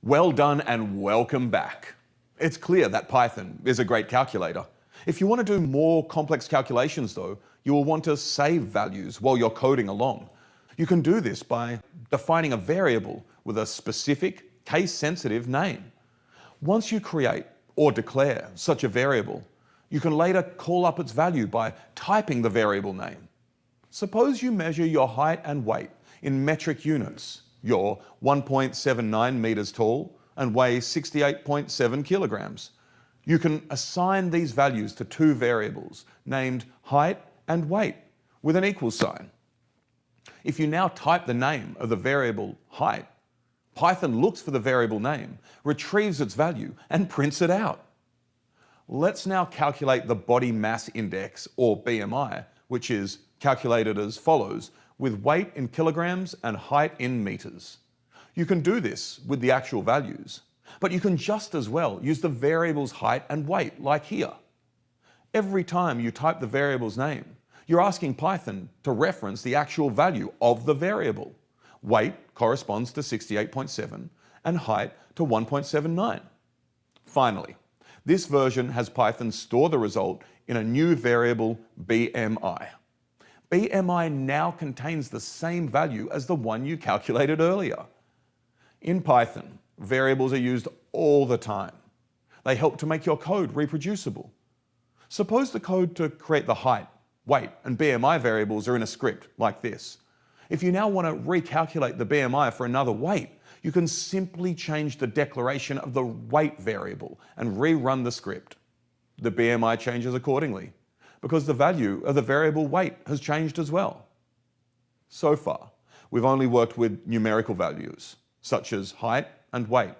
Well done and welcome back. It's clear that Python is a great calculator. If you want to do more complex calculations though, you will want to save values while you're coding along. You can do this by defining a variable with a specific case-sensitive name. Once you create or declare such a variable, you can later call up its value by typing the variable name. Suppose you measure your height and weight in metric units. You're 1.79 meters tall and weigh 68.7 kilograms. You can assign these values to two variables named height and weight with an equal sign. If you now type the name of the variable height, Python looks for the variable name, retrieves its value, and prints it out. Let's now calculate the body mass index, or BMI, which is calculated as follows, with weight in kilograms and height in meters. You can do this with the actual values, but you can just as well use the variable's height and weight, like here. Every time you type the variable's name, you're asking Python to reference the actual value of the variable. Weight corresponds to 68.7 and height to 1.79. Finally, this version has Python store the result in a new variable BMI. BMI now contains the same value as the one you calculated earlier. In Python, variables are used all the time. They help to make your code reproducible. Suppose the code to create the height, weight, and BMI variables are in a script like this. If you now want to recalculate the BMI for another weight, you can simply change the declaration of the weight variable and rerun the script. The BMI changes accordingly, because the value of the variable weight has changed as well. So far, we've only worked with numerical values, such as height and weight.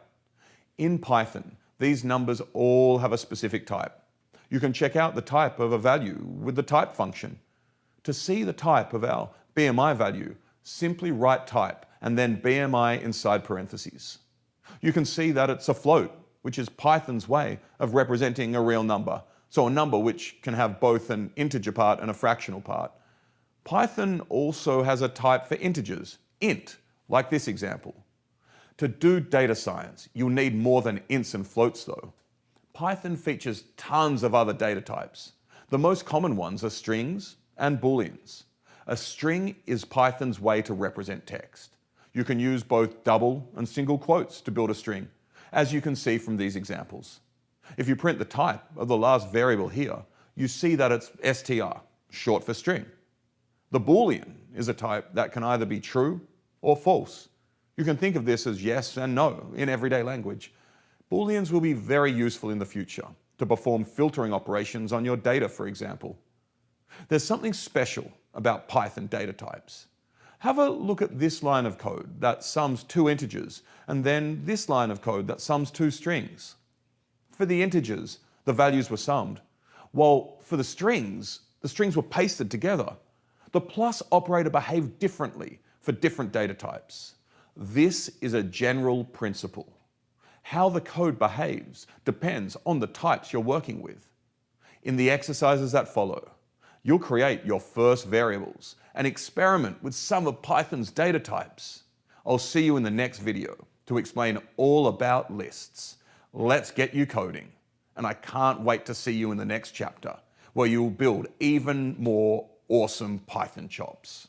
In Python, these numbers all have a specific type. You can check out the type of a value with the type function. To see the type of our BMI value, simply write type and then BMI inside parentheses. You can see that it's a float, which is Python's way of representing a real number. So a number which can have both an integer part and a fractional part. Python also has a type for integers, int, like this example. To do data science, you'll need more than ints and floats though. Python features tons of other data types. The most common ones are strings and booleans. A string is Python's way to represent text. You can use both double and single quotes to build a string, as you can see from these examples. If you print the type of the last variable here, you see that it's str, short for string. The boolean is a type that can either be true or false. You can think of this as yes and no in everyday language. Booleans will be very useful in the future to perform filtering operations on your data, for example. There's something special about Python data types. Have a look at this line of code that sums two integers, and then this line of code that sums two strings. For the integers, the values were summed, while for the strings were pasted together. The plus operator behaved differently for different data types. This is a general principle. How the code behaves depends on the types you're working with. In the exercises that follow, you'll create your first variables and experiment with some of Python's data types. I'll see you in the next video to explain all about lists. Let's get you coding, and I can't wait to see you in the next chapter where you'll build even more awesome Python chops.